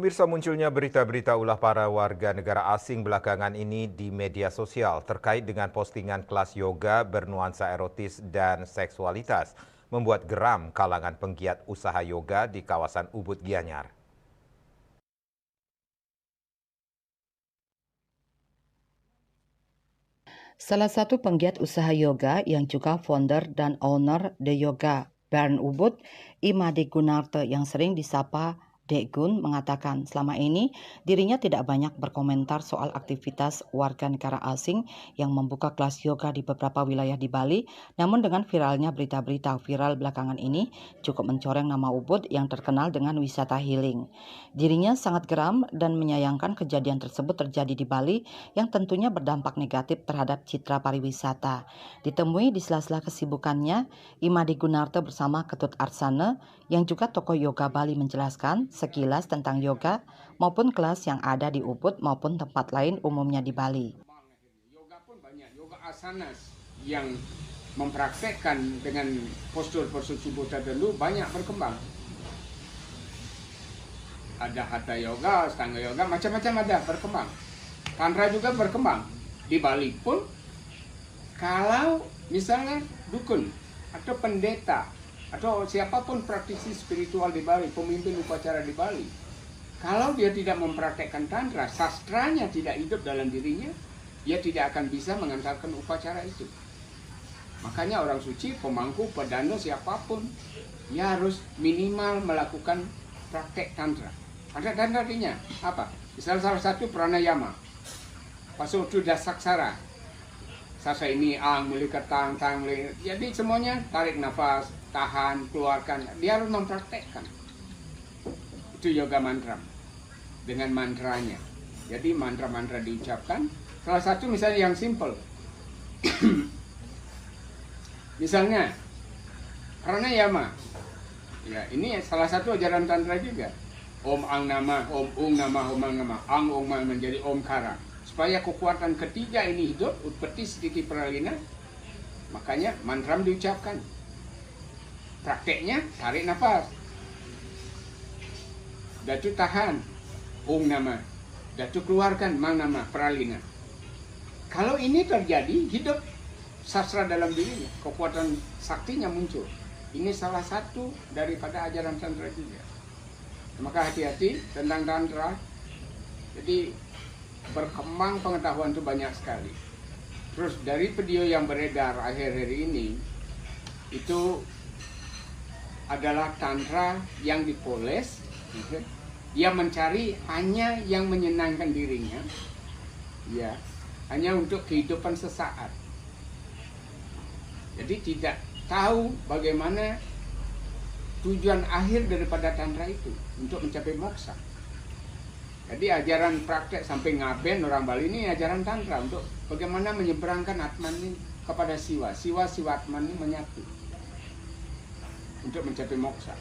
Pemirsa, munculnya berita-berita ulah para warga negara asing belakangan ini di media sosial terkait dengan postingan kelas yoga bernuansa erotis dan seksualitas membuat geram kalangan penggiat usaha yoga di kawasan Ubud Gianyar. Salah satu penggiat usaha yoga yang juga founder dan owner The Yoga Barn Ubud, Imade Gunarte yang sering disapa Dek Gun, mengatakan selama ini dirinya tidak banyak berkomentar soal aktivitas warga negara asing yang membuka kelas yoga di beberapa wilayah di Bali. Namun dengan viralnya berita-berita viral belakangan ini cukup mencoreng nama Ubud yang terkenal dengan wisata healing. Dirinya sangat geram dan menyayangkan kejadian tersebut terjadi di Bali yang tentunya berdampak negatif terhadap citra pariwisata. Ditemui di sela-sela kesibukannya, Imade Gunarte bersama Ketut Arsana yang juga tokoh yoga Bali menjelaskan sekilas tentang yoga maupun kelas yang ada di Ubud maupun tempat lain umumnya di Bali. Yoga pun banyak, yoga asanas yang mempraktekkan dengan postur-postur tubuh tertentu banyak berkembang. Ada hatha yoga, stanga yoga, macam-macam ada berkembang. Tantra juga berkembang. Di Bali pun, kalau misalnya dukun atau pendeta atau siapapun praktisi spiritual di Bali, pemimpin upacara di Bali, kalau dia tidak mempraktekkan tantra, sastranya tidak hidup dalam dirinya, dia tidak akan bisa mengantarkan upacara itu. Makanya orang suci, pemangku, pedanda, siapapun, dia harus minimal melakukan praktek tantra. Tantra artinya apa? Misalnya salah satu pranayama, Pasutuda Saksara. Sasa ini ang, mulikat tang, jadi semuanya tarik nafas, tahan, keluarkan. Dia harus mempraktekkan. Itu yoga mantra dengan mantranya. Jadi mantra-mantra diucapkan. Salah satu misalnya yang simple. Misalnya pranayama. Ya, ini salah satu ajaran tantra juga. Om ang nama, om ung nama, om ang nama, ang ong menjadi omkara. Supaya kekuatan ketiga ini hidup, utpati sedikit pralina, makanya mantra diucapkan. Prakteknya tarik nafas, datu tahan, om nama, datu keluarkan, mang nama, pralina. Kalau ini terjadi, hidup sastra dalam dirinya, kekuatan saktinya muncul. Ini salah satu daripada ajaran tantra juga. Maka hati-hati tentang tantra. Jadi berkembang pengetahuan itu banyak sekali. Terus dari video yang beredar akhir-akhir ini itu adalah tantra yang dipoles. Dia mencari hanya yang menyenangkan dirinya, ya, hanya untuk kehidupan sesaat. Jadi tidak tahu bagaimana tujuan akhir daripada tantra itu untuk mencapai moksa. Jadi ajaran praktek sampai ngaben orang Bali ini ajaran tantra untuk bagaimana menyeberangkan atman ini kepada siwa. Siwa atman ini menyatu untuk mencapai moksa.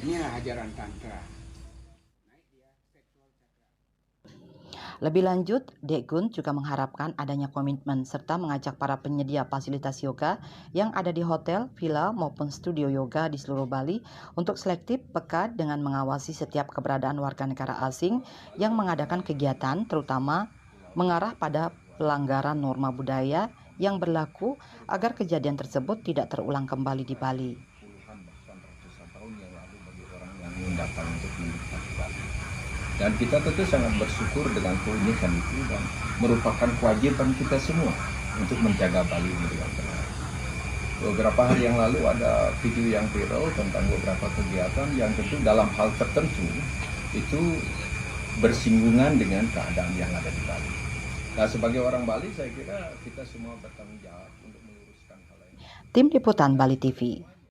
Inilah ajaran tantra. Lebih lanjut, Dek Gun juga mengharapkan adanya komitmen serta mengajak para penyedia fasilitas yoga yang ada di hotel, villa maupun studio yoga di seluruh Bali untuk selektif, peka dengan mengawasi setiap keberadaan warga negara asing yang mengadakan kegiatan terutama mengarah pada pelanggaran norma budaya yang berlaku agar kejadian tersebut tidak terulang kembali di Bali. Puluhan bahkan ratusan tahun yang lalu bagi orang yang datang untuk menikmati Bali. Dan kita tentu sangat bersyukur dengan keunikan itu dan merupakan kewajiban kita semua untuk menjaga Bali ini dengan benar. Beberapa hari yang lalu ada video yang viral tentang beberapa kegiatan yang tentu dalam hal tertentu itu bersinggungan dengan keadaan yang ada di Bali. Nah, sebagai orang Bali saya kira kita semua bertanggung jawab untuk meluruskan hal ini. Tim Liputan Bali TV.